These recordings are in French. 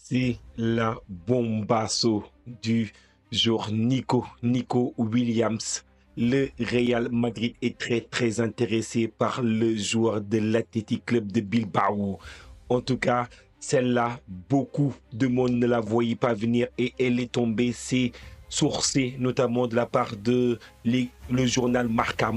C'est la bombasso du jour. Nico Williams. Le Real Madrid est très intéressé par le joueur de l'Athletic Club de Bilbao. En tout cas, celle-là, beaucoup de monde ne la voyait pas venir et elle est tombée. C'est sourcé notamment de la part de le journal Marca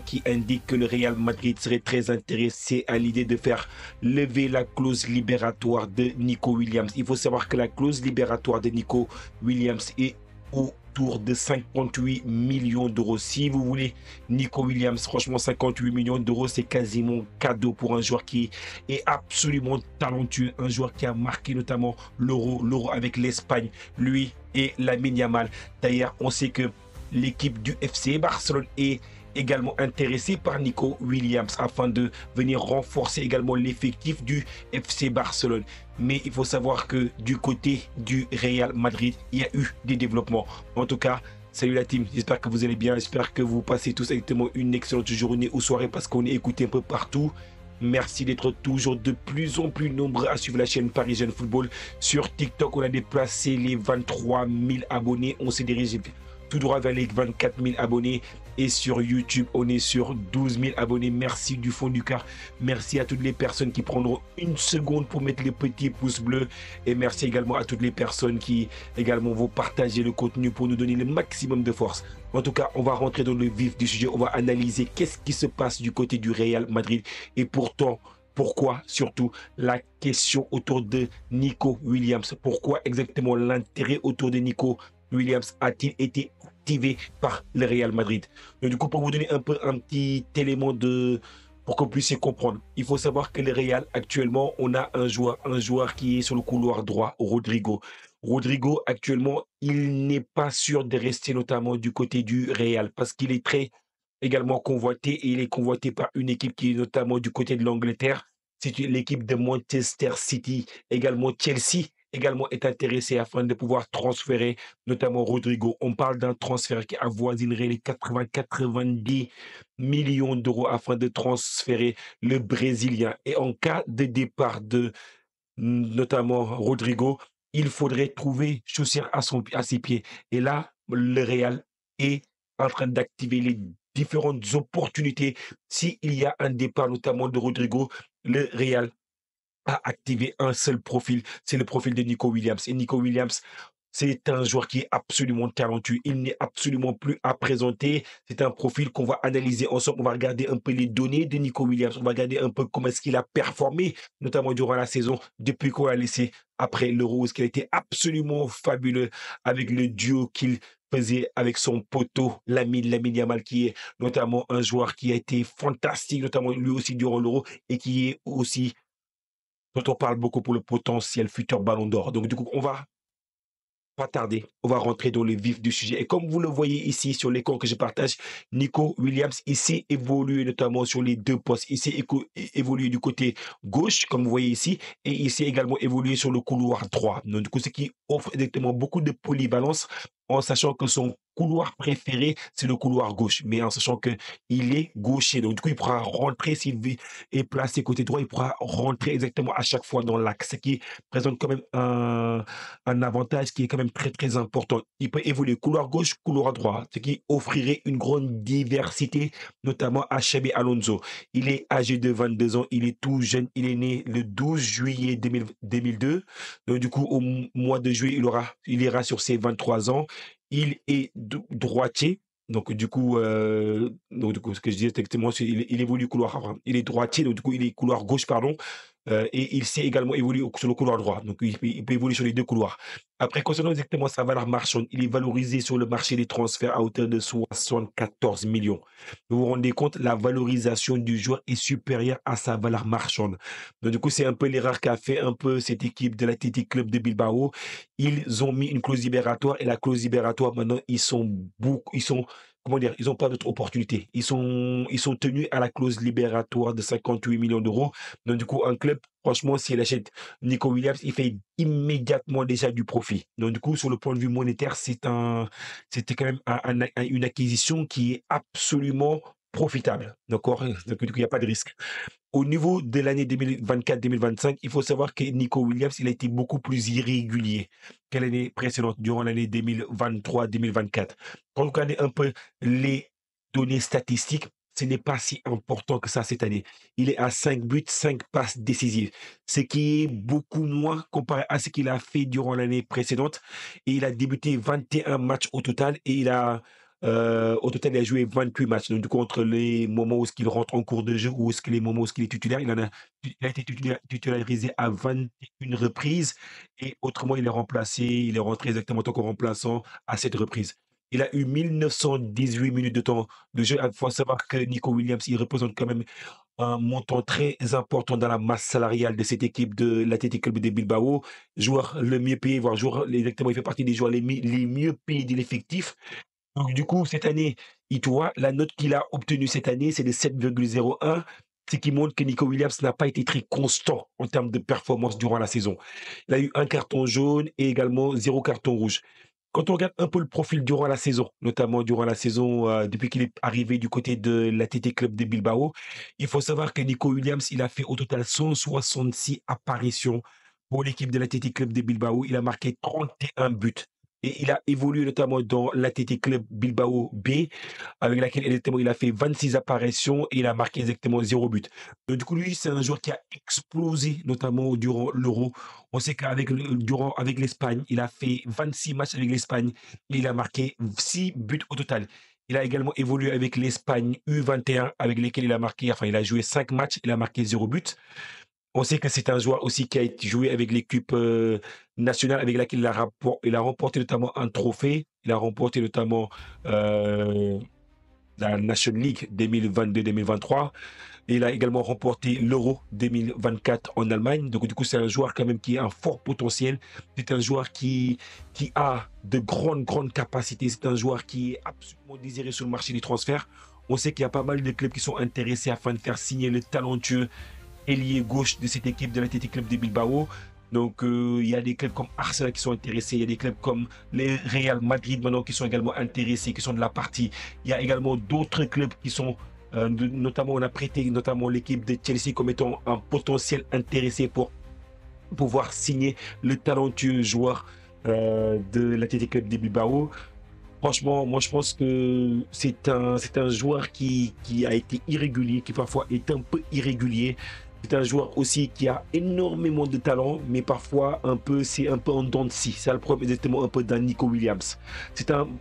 qui indique que le Real Madrid serait très intéressé à l'idée de faire lever la clause libératoire de Nico Williams. Il faut savoir que la clause libératoire de Nico Williams est autour de 58 millions d'euros. Si vous voulez Nico Williams, franchement, 58 millions d'euros, c'est quasiment cadeau pour un joueur qui est absolument talentueux, un joueur qui a marqué notamment l'Euro avec l'Espagne, lui et Lamine Yamal. D'ailleurs, on sait que l'équipe du FC Barcelone est également intéressé par Nico Williams afin de venir renforcer également l'effectif du FC Barcelone. Mais il faut savoir que du côté du Real Madrid, il y a eu des développements. En tout cas, salut la team, j'espère que vous allez bien, j'espère que vous passez tous exactement une excellente journée ou soirée parce qu'on est écouté un peu partout. Merci d'être toujours de plus en plus nombreux à suivre la chaîne Parisienne Football. Sur TikTok, on a déplacé les 23 000 abonnés. On s'est dirigé tout droit vers les 24 000 abonnés. Et sur YouTube, on est sur 12 000 abonnés. Merci du fond du cœur. Merci à toutes les personnes qui prendront une seconde pour mettre les petits pouces bleus. Et merci également à toutes les personnes qui également vont partager le contenu pour nous donner le maximum de force. En tout cas, on va rentrer dans le vif du sujet. On va analyser qu'est-ce qui se passe du côté du Real Madrid. Et pourtant, pourquoi surtout la question autour de Nico Williams? Pourquoi exactement l'intérêt autour de Nico Williams a-t-il été activé par le Real Madrid? Donc, du coup, pour vous donner un peu un petit élément pour que vous puissiez comprendre, il faut savoir que le Real, actuellement, on a un joueur qui est sur le couloir droit, Rodrigo. Rodrigo, actuellement, il n'est pas sûr de rester notamment du côté du Real parce qu'il est très également convoité et il est convoité par une équipe qui est notamment du côté de l'Angleterre. C'est l'équipe de Manchester City, également Chelsea également est intéressé afin de pouvoir transférer notamment Rodrigo. On parle d'un transfert qui avoisinerait les 80-90 millions d'euros afin de transférer le Brésilien. Et en cas de départ de notamment Rodrigo, il faudrait trouver chaussure à ses pieds. Et là, le Real est en train d'activer les différentes opportunités. S'il y a un départ notamment de Rodrigo, le Real a activé un seul profil, c'est le profil de Nico Williams. Et Nico Williams, c'est un joueur qui est absolument talentueux. Il n'est absolument plus à présenter. C'est un profil qu'on va analyser ensemble. On va regarder un peu les données de Nico Williams. On va regarder un peu comment est-ce qu'il a performé, notamment durant la saison, depuis qu'on l'a laissé après l'Euro, ce qui a été absolument fabuleux avec le duo qu'il faisait avec son poteau Lamine Yamal, qui est notamment un joueur qui a été fantastique, notamment lui aussi durant l'Euro, et qui est aussi dont on parle beaucoup pour le potentiel futur ballon d'or. Donc, du coup, on va pas tarder, on va rentrer dans le vif du sujet. Et comme vous le voyez ici sur l'écran que je partage, Nico Williams, il s'est évolué notamment sur les deux postes. Il s'est évolué du côté gauche, comme vous voyez ici, et il s'est également évolué sur le couloir droit. Donc, du coup, ce qui offre exactement beaucoup de polyvalence en sachant que son couloir préféré, c'est le couloir gauche, mais en sachant que il est gaucher. Donc, du coup, il pourra rentrer est placé côté droit, il pourra rentrer exactement à chaque fois dans l'axe, ce qui présente quand même un avantage qui est quand même très important. Il peut évoluer couloir gauche, couloir droit, ce qui offrirait une grande diversité, notamment à Xabi Alonso. Il est âgé de 22 ans, il est tout jeune, il est né le 12 juillet 2002. Donc, du coup, au mois de juillet, il ira sur ses 23 ans. Il est droitier. Donc, du coup, ce que je disais, effectivement, il évolue couloir, enfin, il est droitier, donc du coup, il est couloir gauche, pardon. Et il sait également évoluer sur le couloir droit. Donc, il peut évoluer sur les deux couloirs. Après, concernant exactement sa valeur marchande, il est valorisé sur le marché des transferts à hauteur de 74 millions. Vous vous rendez compte, la valorisation du joueur est supérieure à sa valeur marchande. Donc, du coup, c'est un peu l'erreur qu'a fait un peu cette équipe de l'Athletic Club de Bilbao. Ils ont mis une clause libératoire et la clause libératoire, maintenant, comment dire, ils n'ont pas d'autre opportunité. Ils sont tenus à la clause libératoire de 58 millions d'euros. Donc, du coup, un club, franchement, s'il achète Nico Williams, il fait immédiatement déjà du profit. Donc, du coup, sur le point de vue monétaire, c'était quand même une acquisition qui est absolument profitable. D'accord? Donc, du coup, il n'y a pas de risque. Au niveau de l'année 2024-2025, il faut savoir que Nico Williams, il a été beaucoup plus irrégulier que l'année précédente, durant l'année 2023-2024. Quand vous regardez un peu les données statistiques, ce n'est pas si important que ça cette année. Il est à 5 buts, 5 passes décisives, ce qui est beaucoup moins comparé à ce qu'il a fait durant l'année précédente. Et il a débuté 21 matchs au total et au total, il a joué 28 matchs. Donc, du coup, entre les moments où il rentre en cours de jeu ou est-ce que les moments où il est titulaire, il a été titularisé à 21 reprises et autrement, il est rentré exactement en tant que remplaçant à cette reprise. Il a eu 1918 minutes de temps de jeu. Il faut savoir que Nico Williams, il représente quand même un montant très important dans la masse salariale de cette équipe de l'Athletic Club de Bilbao. Joueur le mieux payé, voire joueur, exactement, il fait partie des joueurs les mieux payés de l'effectif. Donc du coup, cette année, il tu vois, la note qu'il a obtenue cette année, c'est de 7,01, ce qui montre que Nico Williams n'a pas été très constant en termes de performance durant la saison. Il a eu un carton jaune et également 0 carton rouge. Quand on regarde un peu le profil durant la saison, notamment durant la saison, depuis qu'il est arrivé du côté de l'Athletic Club de Bilbao, il faut savoir que Nico Williams, il a fait au total 166 apparitions pour l'équipe de l'Athletic Club de Bilbao. Il a marqué 31 buts et il a évolué notamment dans l'Athletic Club Bilbao B, avec laquelle exactement il a fait 26 apparitions et il a marqué exactement 0 but. Donc, du coup, lui, c'est un joueur qui a explosé, notamment durant l'Euro. On sait avec l'Espagne, il a fait 26 matchs avec l'Espagne et il a marqué 6 buts au total. Il a également évolué avec l'Espagne U21, avec lesquels il a joué 5 matchs, il a marqué 0 but. On sait que c'est un joueur aussi qui a joué avec l'équipe nationale avec laquelle il a remporté notamment un trophée. Il a remporté notamment euh, la Nation League 2022-2023. Il a également remporté l'Euro 2024 en Allemagne. Donc, du coup, c'est un joueur quand même qui a un fort potentiel. C'est un joueur qui a de grandes capacités. C'est un joueur qui est absolument désiré sur le marché des transferts. On sait qu'il y a pas mal de clubs qui sont intéressés afin de faire signer le talentueux ailier gauche de cette équipe de l'Athletic Club de Bilbao. Donc, il y a des clubs comme Arsenal qui sont intéressés, il y a des clubs comme les Real Madrid maintenant qui sont également intéressés, qui sont de la partie. Il y a également d'autres clubs qui sont, notamment, on a prêté notamment l'équipe de Chelsea comme étant un potentiel intéressé pour pouvoir signer le talentueux joueur de l'Athletic Club de Bilbao. Franchement, moi je pense que c'est un joueur qui a été irrégulier, qui parfois est un peu irrégulier. C'est un joueur aussi qui a énormément de talent, mais parfois c'est un peu en dents de scie. C'est le problème exactement un peu d'un Nico Williams.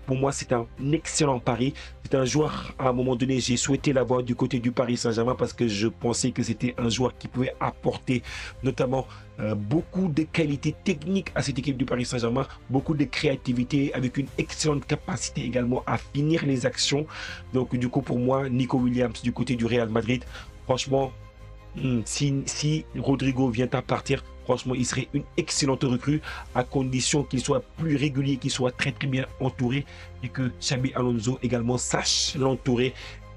Pour moi, c'est un excellent pari. C'est un joueur, à un moment donné, j'ai souhaité l'avoir du côté du Paris Saint-Germain parce que je pensais que c'était un joueur qui pouvait apporter notamment beaucoup de qualités techniques à cette équipe du Paris Saint-Germain, beaucoup de créativité, avec une excellente capacité également à finir les actions. Donc du coup, pour moi, Nico Williams du côté du Real Madrid, franchement, si Rodrigo vient à partir, franchement, il serait une excellente recrue à condition qu'il soit plus régulier, qu'il soit très bien entouré et que Xabi Alonso également sache l'entourer.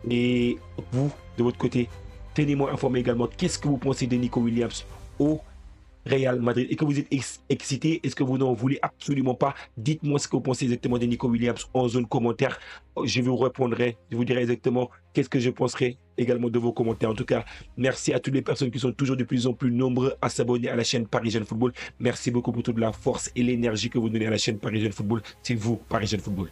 Et vous, de votre côté, tenez-moi informé également. Qu'est-ce que vous pensez de Nico Williams au Real Madrid et que vous êtes excité, est-ce que vous n'en voulez absolument pas? Dites-moi ce que vous pensez exactement de Nico Williams en zone commentaire. Je vous répondrai, je vous dirai exactement qu'est-ce que je penserai également de vos commentaires. En tout cas, merci à toutes les personnes qui sont toujours de plus en plus nombreux à s'abonner à la chaîne Parisienne Football. Merci beaucoup pour toute la force et l'énergie que vous donnez à la chaîne Parisienne Football. C'est vous, Parisienne Football.